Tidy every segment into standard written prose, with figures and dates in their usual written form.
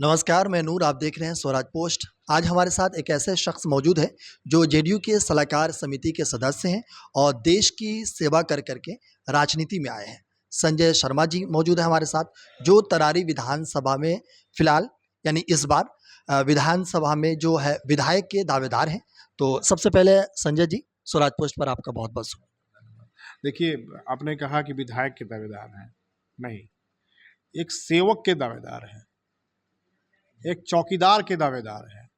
नमस्कार, मैं नूर, आप देख रहे हैं स्वराज पोस्ट। आज हमारे साथ एक ऐसे शख्स मौजूद हैं जो जेडीयू के सलाहकार समिति के सदस्य हैं और देश की सेवा कर के राजनीति में आए हैं। संजय शर्मा जी मौजूद हैं हमारे साथ, जो तरारी विधानसभा में फिलहाल यानी इस बार विधानसभा में जो है विधायक के दावेदार हैं। तो सबसे पहले संजय जी, स्वराज पोस्ट पर आपका बहुत बहुत स्वागत। देखिए, आपने कहा कि विधायक के दावेदार हैं, नहीं, एक सेवक के दावेदार हैं, एक चौकीदार के दावेदार हैं,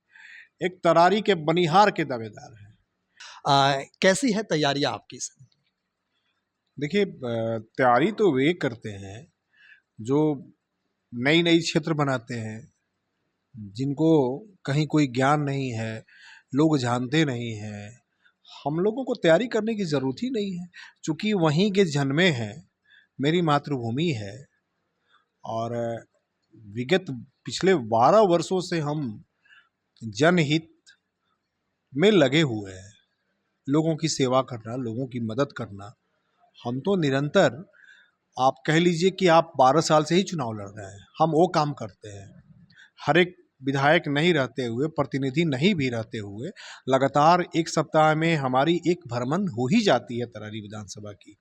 एक तरारी के बनिहार के दावेदार हैं। कैसी है तैयारियां आपकी? देखिए, तैयारी तो वे करते हैं जो नई नई क्षेत्र बनाते हैं, जिनको कहीं कोई ज्ञान नहीं है, लोग जानते नहीं हैं। हम लोगों को तैयारी करने की ज़रूरत ही नहीं है, चूँकि वहीं के जन्मे हैं, मेरी मातृभूमि है। और विगत पिछले 12 वर्षों से हम जनहित में लगे हुए हैं, लोगों की सेवा करना, लोगों की मदद करना। हम तो निरंतर, आप कह लीजिए कि आप 12 साल से ही चुनाव लड़ रहे हैं, हम वो काम करते हैं। हर एक विधायक नहीं रहते हुए, प्रतिनिधि नहीं भी रहते हुए, लगातार एक सप्ताह में हमारी एक भ्रमण हो ही जाती है तरारी विधानसभा की।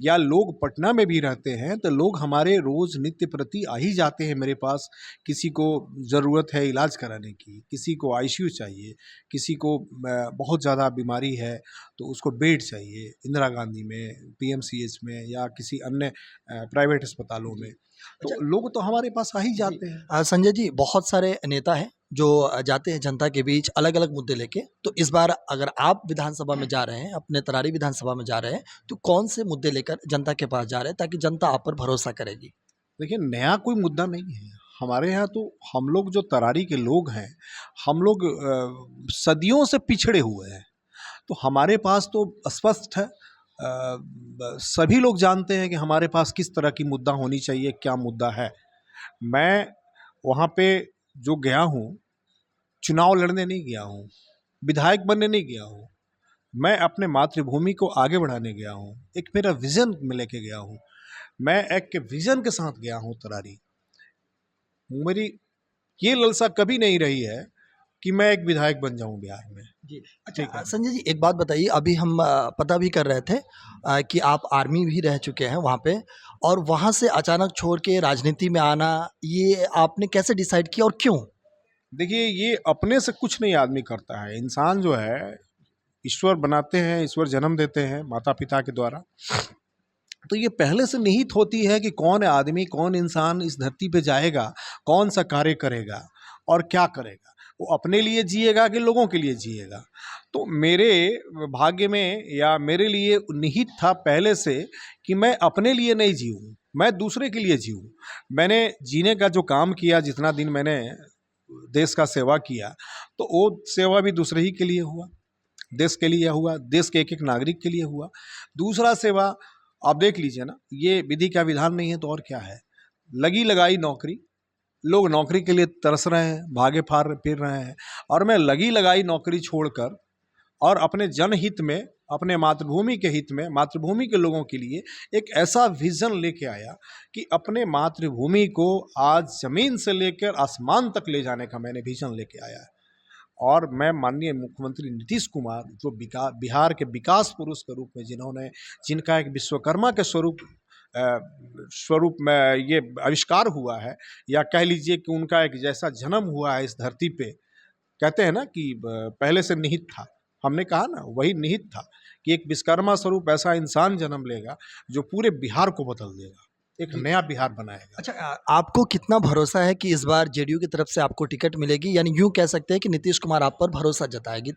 या लोग पटना में भी रहते हैं तो लोग हमारे रोज नित्य प्रति आ ही जाते हैं मेरे पास। किसी को ज़रूरत है इलाज कराने की, किसी को आईसीयू चाहिए, किसी को बहुत ज़्यादा बीमारी है तो उसको बेड चाहिए इंदिरा गांधी में, पीएमसीएच में या किसी अन्य प्राइवेट अस्पतालों में। तो लोग तो हमारे पास आ ही जाते हैं। संजय जी, बहुत सारे नेता हैं जो जाते हैं जनता के बीच अलग अलग मुद्दे लेके। तो इस बार अगर आप विधानसभा में जा रहे हैं, अपने तरारी विधानसभा में जा रहे हैं, तो कौन से मुद्दे लेकर जनता के पास जा रहे हैं ताकि जनता आप पर भरोसा करेगी? देखिए, नया कोई मुद्दा नहीं है हमारे यहाँ। तो हम लोग जो तरारी के लोग हैं, हम लोग सदियों से पिछड़े हुए हैं, तो हमारे पास तो स्पष्ट है। सभी लोग जानते हैं कि हमारे पास किस तरह की मुद्दा होनी चाहिए, क्या मुद्दा है। मैं वहाँ पे जो गया हूँ, चुनाव लड़ने नहीं गया हूँ, विधायक बनने नहीं गया हूँ, मैं अपने मातृभूमि को आगे बढ़ाने गया हूँ। एक मेरा विज़न में लेके गया हूँ, मैं एक विज़न के साथ गया हूँ तरारी। मेरी ये लालसा कभी नहीं रही है कि मैं एक विधायक बन जाऊं बिहार में। जी। ठीक अच्छा है। संजय जी, एक बात बताइए, अभी हम पता भी कर रहे थे कि आप आर्मी भी रह चुके हैं वहाँ पे, और वहाँ से अचानक छोड़ के राजनीति में आना, ये आपने कैसे डिसाइड किया और क्यों? देखिए, ये अपने से कुछ नहीं आदमी करता है। इंसान जो है, ईश्वर बनाते हैं, ईश्वर जन्म देते हैं माता पिता के द्वारा। तो ये पहले से निहित होती है कि कौन आदमी, कौन इंसान इस धरती पे जाएगा, कौन सा कार्य करेगा और क्या करेगा। वो अपने लिए जिएगा कि लोगों के लिए जिएगा। तो मेरे भाग्य में या मेरे लिए निहित था पहले से कि मैं अपने लिए नहीं जीऊँ, मैं दूसरे के लिए जीऊँ। मैंने जीने का जो काम किया, जितना दिन मैंने देश का सेवा किया, तो वो सेवा भी दूसरे ही के लिए हुआ, देश के लिए हुआ, देश के एक एक नागरिक के लिए हुआ। दूसरा सेवा, आप देख लीजिए ना, ये विधि का विधान नहीं है तो और क्या है। लगी लगाई नौकरी, लोग नौकरी के लिए तरस रहे हैं, भागे फार फिर रहे हैं, और मैं लगी लगाई नौकरी छोड़कर और अपने जनहित में, अपने मातृभूमि के हित में, मातृभूमि के लोगों के लिए एक ऐसा विजन लेके आया कि अपने मातृभूमि को आज जमीन से लेकर आसमान तक ले जाने का मैंने विजन लेके आया है। और मैं माननीय मुख्यमंत्री नीतीश कुमार, जो बिहार के विकास पुरुष के रूप में, जिनका एक विश्वकर्मा के स्वरूप में ये आविष्कार हुआ है, या कह लीजिए कि उनका एक जैसा जन्म हुआ है इस धरती पे। कहते हैं ना कि पहले से निहित था, हमने कहा ना, वही निहित था कि एक विश्वकर्मा स्वरूप ऐसा इंसान जन्म लेगा जो पूरे बिहार को बदल देगा, एक नया बिहार बनाएगा। अच्छा, आपको कितना भरोसा है कि इस बार जेडीयू की तरफ से आपको टिकट मिलेगी, यानी यूँ कह सकते हैं कि नीतीश कुमार आप पर भरोसा जताएगी?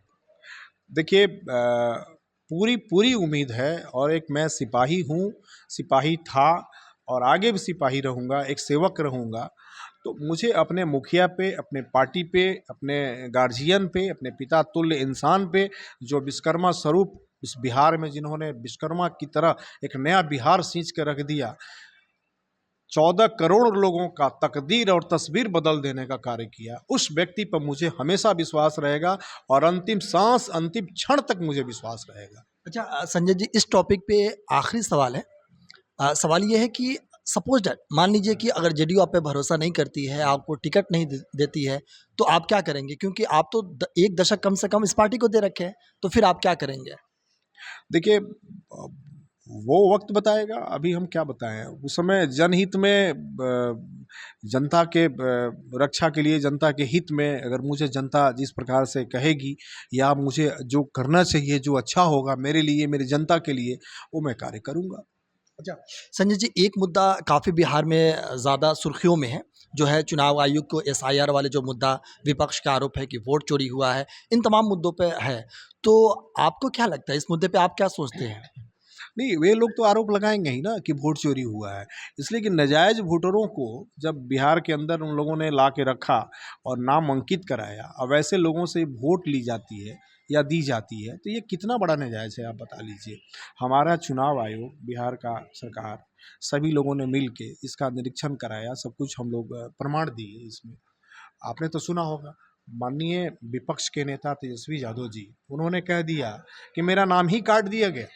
देखिए, पूरी पूरी उम्मीद है। और एक मैं सिपाही हूँ, सिपाही था और आगे भी सिपाही रहूँगा, एक सेवक रहूँगा। तो मुझे अपने मुखिया पे, अपने पार्टी पे, अपने गार्जियन पे, अपने पिता तुल्य इंसान पे, जो विश्वकर्मा स्वरूप इस बिहार में, जिन्होंने विश्वकर्मा की तरह एक नया बिहार सींच के रख दिया, 14 करोड़ लोगों का तकदीर और तस्वीर बदल देने का कार्य किया, उस व्यक्ति पर मुझे हमेशा विश्वास रहेगा और अंतिम सांस, अंतिम क्षण तक मुझे विश्वास रहेगा। अच्छा संजय जी, इस टॉपिक पे आखिरी सवाल है। सवाल ये है कि सपोज दैट मान लीजिए कि अगर जेडीयू आप पे भरोसा नहीं करती है, आपको टिकट नहीं देती है, तो आप क्या करेंगे? क्योंकि आप तो एक दशक कम से कम इस पार्टी को दे रखे हैं, तो फिर आप क्या करेंगे? देखिए वो वक्त बताएगा, अभी हम क्या बताएं। उस समय जनहित में जनता के रक्षा के लिए, जनता के हित में अगर मुझे जनता जिस प्रकार से कहेगी या मुझे जो करना चाहिए, जो अच्छा होगा मेरे लिए, मेरी जनता के लिए, वो मैं कार्य करूँगा। अच्छा, संजय जी, एक मुद्दा काफ़ी बिहार में ज़्यादा सुर्खियों में है, जो है चुनाव आयोग को एसआईआर वाले जो मुद्दा, विपक्ष का आरोप है कि वोट चोरी हुआ है, इन तमाम मुद्दों पे है। तो आपको क्या लगता है, इस मुद्दे पे आप क्या सोचते हैं? नहीं, वे लोग तो आरोप लगाएंगे ही ना कि वोट चोरी हुआ है। इसलिए कि नाजायज़ वोटरों को जब बिहार के अंदर उन लोगों ने ला के रखा और नाम अंकित कराया, अब ऐसे लोगों से वोट ली जाती है या दी जाती है, तो ये कितना बड़ा नाजायज़ है, आप बता लीजिए। हमारा चुनाव आयोग, बिहार का सरकार, सभी लोगों ने मिल के इसका निरीक्षण कराया, सब कुछ हम लोग प्रमाण दिए इसमें। आपने तो सुना होगा, माननीय विपक्ष के नेता तेजस्वी यादव जी, उन्होंने कह दिया कि मेरा नाम ही काट दिया गया।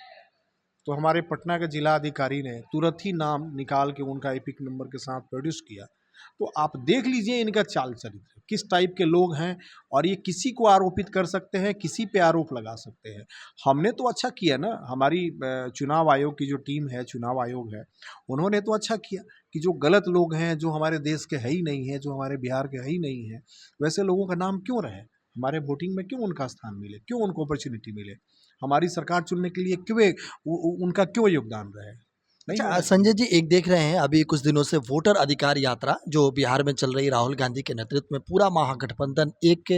तो हमारे पटना के जिला अधिकारी ने तुरंत ही नाम निकाल के उनका एपिक नंबर के साथ प्रोड्यूस किया। तो आप देख लीजिए इनका चाल चरित्र किस टाइप के लोग हैं, और ये किसी को आरोपित कर सकते हैं, किसी पे आरोप लगा सकते हैं। हमने तो अच्छा किया ना, हमारी चुनाव आयोग की जो टीम है, चुनाव आयोग है, उन्होंने तो अच्छा किया कि जो गलत लोग हैं, जो हमारे देश के है ही नहीं है, जो हमारे बिहार के है ही नहीं है, वैसे लोगों का नाम क्यों रहे, हमारे वोटिंग में क्यों उनका स्थान मिले, क्यों उनको अपॉर्चुनिटी मिले, हमारी सरकार चुनने के लिए क्यों उनका क्यों योगदान रहे। नहीं अच्छा, होना संजय चाहिए। जी, एक देख रहे हैं अभी कुछ दिनों से वोटर अधिकार यात्रा जो बिहार में चल रही, राहुल गांधी के नेतृत्व में पूरा महागठबंधन एक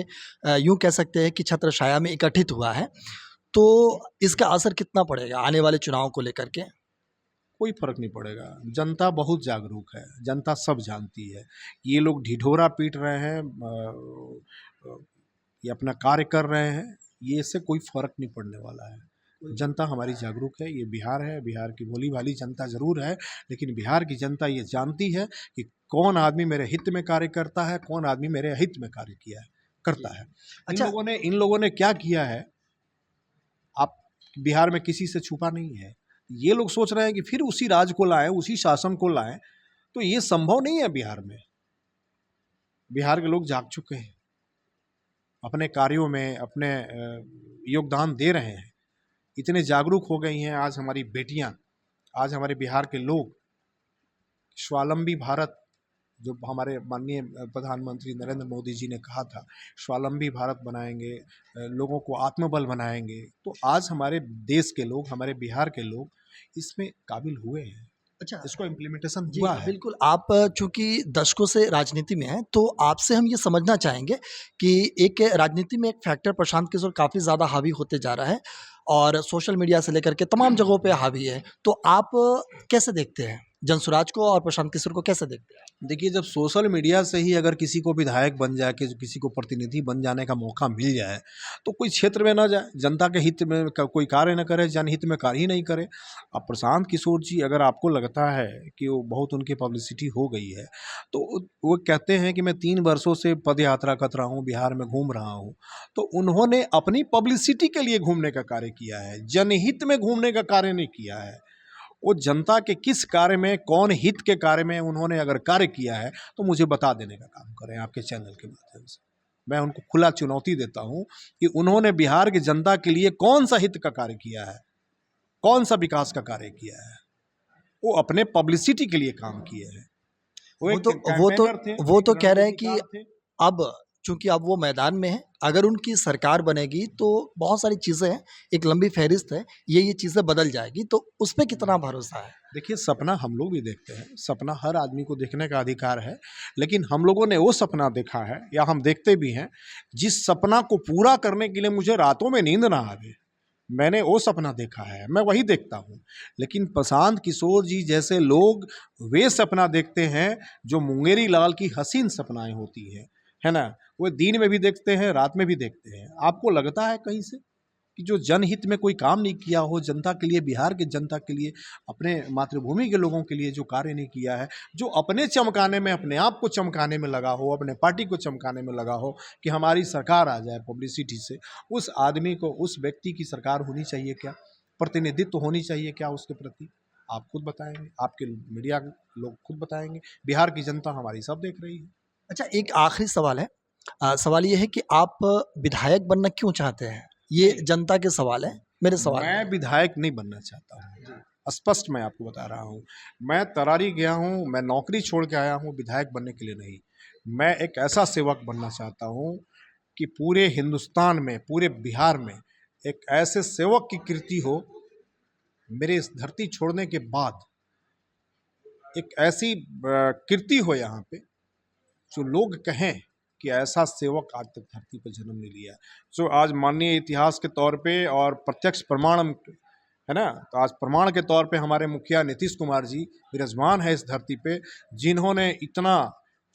यूं कह सकते हैं कि छत्रछाया में इकट्ठित हुआ है। तो इसका असर कितना पड़ेगा आने वाले चुनाव को लेकर के? कोई फर्क नहीं पड़ेगा, जनता बहुत जागरूक है, जनता सब जानती है। ये लोग ढिढोरा पीट रहे हैं, ये अपना कार्य कर रहे हैं, ये इससे कोई फर्क नहीं पड़ने वाला है। जनता हमारी जागरूक है, ये बिहार है, बिहार की भोली भाली जनता ज़रूर है, लेकिन बिहार की जनता ये जानती है कि कौन आदमी मेरे हित में कार्य करता है, कौन आदमी मेरे हित में कार्य किया है, करता है। अच्छा, इन लोगों ने क्या किया है, आप बिहार में किसी से छुपा नहीं है। ये लोग सोच रहे हैं कि फिर उसी राज को लाएं, उसी शासन को लाएं, तो ये संभव नहीं है बिहार में। बिहार के लोग जाग चुके हैं, अपने कार्यों में अपने योगदान दे रहे हैं, इतने जागरूक हो गई हैं। आज हमारी बेटियां, आज हमारे बिहार के लोग स्वावलंबी भारत, जो हमारे माननीय प्रधानमंत्री नरेंद्र मोदी जी ने कहा था, स्वावलंबी भारत बनाएंगे, लोगों को आत्मबल बनाएंगे, तो आज हमारे देश के लोग, हमारे बिहार के लोग इसमें काबिल हुए हैं, अच्छा, इसको इम्प्लीमेंटेशन जी हुआ हाँ, है। बिल्कुल। आप चूँकि दशकों से राजनीति में हैं, तो आपसे हम ये समझना चाहेंगे कि एक राजनीति में एक फैक्टर प्रशांत किशोर काफ़ी ज़्यादा हावी होते जा रहा है और सोशल मीडिया से लेकर के तमाम जगहों पे हावी है। तो आप कैसे देखते हैं? जनसुराज को और प्रशांत किशोर को कैसे देखते हैं? देखिए, जब सोशल मीडिया से ही अगर किसी को विधायक बन जाए, कि किसी को प्रतिनिधि बन जाने का मौका मिल जाए, तो कोई क्षेत्र में ना जाए, जनता के हित में कोई कार्य न करे, जनहित में कार्य ही नहीं करे। अब प्रशांत किशोर जी, अगर आपको लगता है कि वो बहुत उनकी पब्लिसिटी हो गई है, तो वो कहते हैं कि मैं 3 वर्षों से पद यात्रा कर रहा हूँ, बिहार में घूम रहा हूँ, तो उन्होंने अपनी पब्लिसिटी के लिए घूमने का कार्य किया है, जनहित में घूमने का कार्य नहीं किया है। वो जनता के किस कार्य में, कौन हित के कार्य में उन्होंने अगर कार्य किया है, तो मुझे बता देने का काम करें आपके चैनल के माध्यम से। मैं उनको खुला चुनौती देता हूं कि उन्होंने बिहार की जनता के लिए कौन सा हित का कार्य किया है, कौन सा विकास का कार्य किया है। वो अपने पब्लिसिटी के लिए काम किए हैं। वो वो एक तो वो तो कैंपेनर थे, वो एक तो कह रहे हैं कि रणनीतिकार थे। अब चूँकि अब वो मैदान में हैं, अगर उनकी सरकार बनेगी तो बहुत सारी चीज़ें हैं, एक लंबी फ़हरिस्त है, ये चीज़ें बदल जाएगी, तो उस पे कितना भरोसा है? देखिए, सपना हम लोग भी देखते हैं, सपना हर आदमी को देखने का अधिकार है, लेकिन हम लोगों ने वो सपना देखा है, या हम देखते भी हैं, जिस सपना को पूरा करने के लिए मुझे रातों में नींद ना आवे, मैंने वो सपना देखा है, मैं वही देखता हूँ। लेकिन प्रशांत किशोर जी जैसे लोग वे सपना देखते हैं जो मुंगेरी लाल की हसीन सपनाएं होती हैं, है ना? वो दिन में भी देखते हैं, रात में भी देखते हैं। आपको लगता है कहीं से कि जो जनहित में कोई काम नहीं किया हो, जनता के लिए, बिहार की जनता के लिए, अपने मातृभूमि के लोगों के लिए जो कार्य नहीं किया है, जो अपने चमकाने में, अपने आप को चमकाने में लगा हो, अपने पार्टी को चमकाने में लगा हो कि हमारी सरकार आ जाए पब्लिसिटी से, उस आदमी को, उस व्यक्ति की सरकार होनी चाहिए क्या? प्रतिनिधित्व होनी चाहिए क्या उसके प्रति? आप खुद बताएंगे, आपके मीडिया लोग खुद बताएंगे, बिहार की जनता हमारी सब देख रही है। अच्छा, एक आखिरी सवाल है। सवाल ये है कि आप विधायक बनना क्यों चाहते हैं? ये नहीं, जनता के सवाल है, मेरे सवाल नहीं मैं है। विधायक नहीं बनना चाहता हूँ, स्पष्ट मैं आपको बता रहा हूँ। मैं तरारी गया हूँ, मैं नौकरी छोड़ के आया हूँ विधायक बनने के लिए नहीं। मैं एक ऐसा सेवक बनना चाहता हूँ कि पूरे हिंदुस्तान में, पूरे बिहार में एक ऐसे सेवक की कीर्ति हो, मेरे इस धरती छोड़ने के बाद एक ऐसी कीर्ति हो यहाँ पे, जो लोग कहें कि ऐसा सेवक आज तक धरती पर जन्म नहीं लिया। जो आज माननीय इतिहास के तौर पे और प्रत्यक्ष प्रमाण है ना, तो आज प्रमाण के तौर पे हमारे मुखिया नीतीश कुमार जी विराजमान है इस धरती पे, जिन्होंने इतना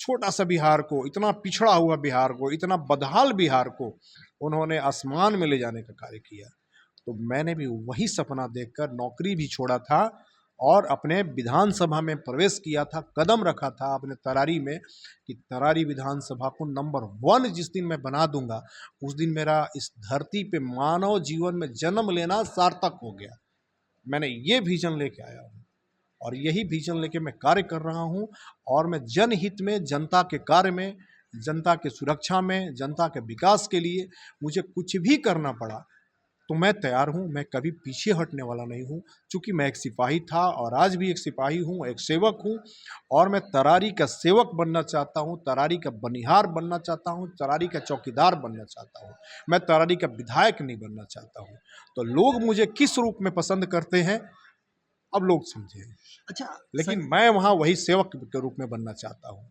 छोटा सा बिहार को, इतना पिछड़ा हुआ बिहार को, इतना बदहाल बिहार को उन्होंने आसमान में ले जाने का कार्य किया। तो मैंने भी वही सपना देखकर नौकरी भी छोड़ा था और अपने विधानसभा में प्रवेश किया था, कदम रखा था अपने तरारी में कि तरारी विधानसभा को नंबर 1 जिस दिन मैं बना दूंगा, उस दिन मेरा इस धरती पे मानव जीवन में जन्म लेना सार्थक हो गया। मैंने ये विजन लेके आया हूँ और यही विजन लेके मैं कार्य कर रहा हूँ। और मैं जनहित में, जनता के कार्य में, जनता के सुरक्षा में, जनता के विकास के लिए मुझे कुछ भी करना पड़ा तो मैं तैयार हूँ। मैं कभी पीछे हटने वाला नहीं हूँ, क्योंकि मैं एक सिपाही था और आज भी एक सिपाही हूँ, एक सेवक हूँ और मैं तरारी का सेवक बनना चाहता हूँ, तरारी का बनिहार बनना चाहता हूँ, तरारी का चौकीदार बनना चाहता हूँ। मैं तरारी का विधायक नहीं बनना चाहता हूँ। तो लोग मुझे किस रूप में पसंद करते हैं अब लोग समझे, अच्छा, लेकिन मैं वहाँ वही सेवक के रूप में बनना चाहता हूँ।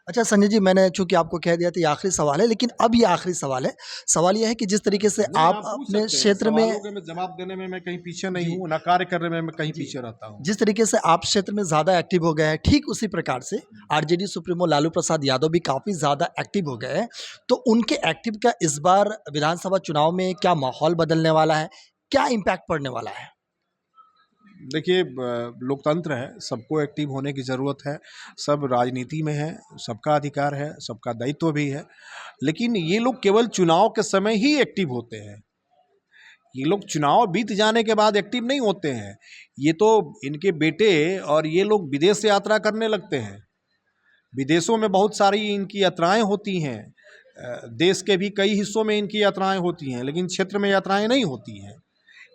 अच्छा संजय जी, मैंने चूँकि आपको कह दिया था ये आखिरी सवाल है, लेकिन अब ये आखिरी सवाल है। सवाल ये है कि जिस तरीके से नहीं, आप आप पूछ अपने सकते हैं, क्षेत्र में, सवालों के मैं जवाब देने में मैं कहीं पीछे नहीं जी, हूँ, ना कार्य करने में मैं कहीं जी, पीछे रहता हूँ। जिस तरीके से आप क्षेत्र में ज़्यादा एक्टिव हो गए हैं, ठीक उसी प्रकार से आरजेडी सुप्रीमो लालू प्रसाद यादव भी काफ़ी ज़्यादा एक्टिव हो गए हैं। तो उनके एक्टिव का इस बार विधानसभा चुनाव में क्या माहौल बदलने वाला है? क्या इम्पैक्ट पड़ने वाला है? देखिए, लोकतंत्र है, सबको एक्टिव होने की ज़रूरत है, सब राजनीति में है, सबका अधिकार है, सबका दायित्व भी है, लेकिन ये लोग केवल चुनाव के समय ही एक्टिव होते हैं। ये लोग चुनाव बीत जाने के बाद एक्टिव नहीं होते हैं। ये तो इनके बेटे और ये लोग विदेश यात्रा करने लगते हैं। विदेशों में बहुत सारी इनकी यात्राएं होती हैं, देश के भी कई हिस्सों में इनकी यात्राएं होती हैं, लेकिन क्षेत्र में यात्राएं नहीं होती हैं,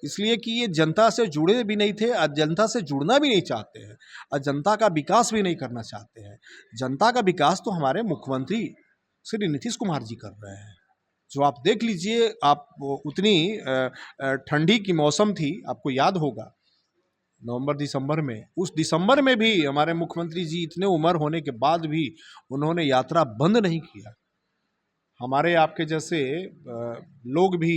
इसलिए कि ये जनता से जुड़े भी नहीं थे और जनता से जुड़ना भी नहीं चाहते हैं और जनता का विकास भी नहीं करना चाहते हैं। जनता का विकास तो हमारे मुख्यमंत्री श्री नीतीश कुमार जी कर रहे हैं। जो आप देख लीजिए, आप उतनी ठंडी की मौसम थी, आपको याद होगा नवंबर दिसंबर में, उस दिसंबर में भी हमारे मुख्यमंत्री जी इतने उम्र होने के बाद भी उन्होंने यात्रा बंद नहीं किया। हमारे आपके जैसे लोग भी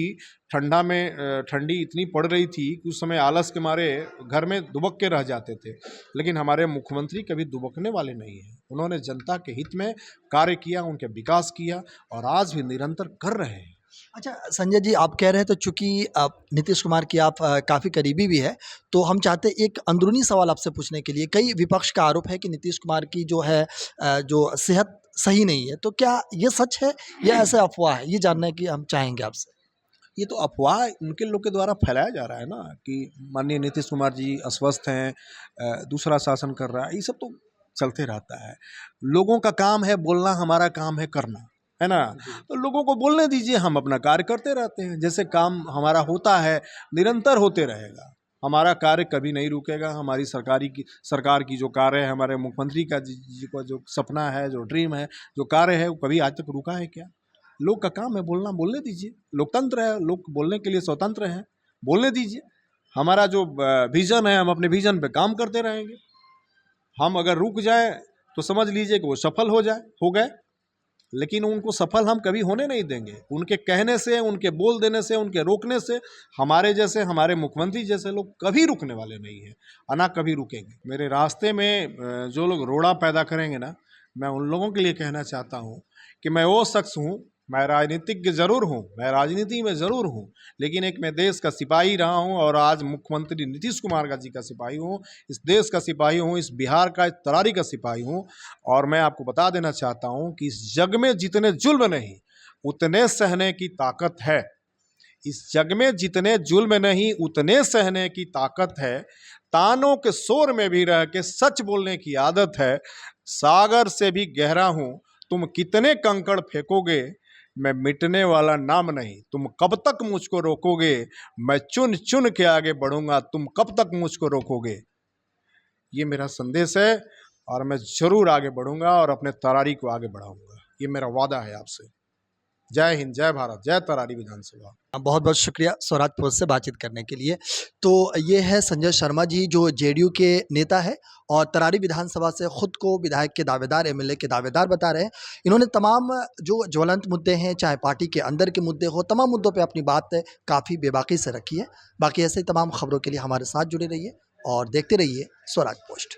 ठंडा में, ठंडी इतनी पड़ रही थी कि उस समय आलस के मारे घर में दुबक के रह जाते थे, लेकिन हमारे मुख्यमंत्री कभी दुबकने वाले नहीं हैं। उन्होंने जनता के हित में कार्य किया, उनके विकास किया और आज भी निरंतर कर रहे हैं। अच्छा संजय जी, आप कह रहे हैं तो चूंकि नीतीश कुमार की आप काफ़ी करीबी भी है, तो हम चाहते हैं एक अंदरूनी सवाल आपसे पूछने के लिए। कई विपक्ष का आरोप है कि नीतीश कुमार की जो है जो सेहत सही नहीं है, तो क्या ये सच है या ऐसे अफवाह है? ये जानना है कि हम चाहेंगे आपसे। ये तो अफवाह उनके लोग के द्वारा फैलाया जा रहा है ना, कि माननीय नीतीश कुमार जी अस्वस्थ हैं, दूसरा शासन कर रहा है, ये सब तो चलते रहता है। लोगों का काम है बोलना, हमारा काम है करना, है ना। तो लोगों को बोलने दीजिए, हम अपना कार्य करते रहते हैं, जैसे काम हमारा होता है निरंतर होते रहेगा। हमारा कार्य कभी नहीं रुकेगा। हमारी सरकार की जो कार्य है, हमारे मुख्यमंत्री का जी का जो सपना है, जो ड्रीम है, जो कार्य है, वो कभी आज तक रुका है क्या? लोग का काम है बोलना, बोलने दीजिए। लोकतंत्र है, लोग बोलने के लिए स्वतंत्र हैं, बोलने दीजिए। हमारा जो विजन है, हम अपने विजन पे काम करते रहेंगे। हम अगर रुक जाए तो समझ लीजिए कि वो सफल हो गए, लेकिन उनको सफल हम कभी होने नहीं देंगे। उनके कहने से, उनके बोल देने से, उनके रोकने से हमारे जैसे, हमारे मुख्यमंत्री जैसे लोग कभी रुकने वाले नहीं हैं, ना कभी रुकेंगे। मेरे रास्ते में जो लोग रोड़ा पैदा करेंगे ना, मैं उन लोगों के लिए कहना चाहता हूँ कि मैं वो शख्स हूँ, मैं राजनीतिज्ञ जरूर हूँ, मैं राजनीति में ज़रूर हूँ, लेकिन एक मैं देश का सिपाही रहा हूँ और आज मुख्यमंत्री नीतीश कुमार जी का सिपाही हूँ, इस देश का सिपाही हूँ, इस बिहार का, इस तरारी का सिपाही हूँ। और मैं आपको बता देना चाहता हूँ कि इस जग में जितने जुल्म नहीं, उतने सहने की ताकत है। इस जग में जितने जुल्म नहीं, उतने सहने की ताकत है। तानों के शोर में भी रह के सच बोलने की आदत है। सागर से भी गहरा हूं, तुम कितने कंकड़ फेंकोगे, मैं मिटने वाला नाम नहीं, तुम कब तक मुझको रोकोगे, मैं चुन चुन के आगे बढ़ूंगा, तुम कब तक मुझको रोकोगे। ये मेरा संदेश है और मैं जरूर आगे बढ़ूंगा और अपने तरारी को आगे बढ़ाऊंगा। ये मेरा वादा है आपसे। जय हिंद, जय भारत, जय तरारी विधानसभा। बहुत बहुत शुक्रिया स्वराज पोस्ट से बातचीत करने के लिए। तो ये है संजय शर्मा जी, जो जेडीयू के नेता है और तरारी विधानसभा से खुद को विधायक के दावेदार, एमएलए के दावेदार बता रहे हैं। इन्होंने तमाम जो ज्वलंत मुद्दे हैं, चाहे पार्टी के अंदर के मुद्दे हो, तमाम मुद्दों पे अपनी बात काफ़ी बेबाकी से रखी है। बाकी ऐसे ही तमाम खबरों के लिए हमारे साथ जुड़े रहिए और देखते रहिए स्वराज पोस्ट।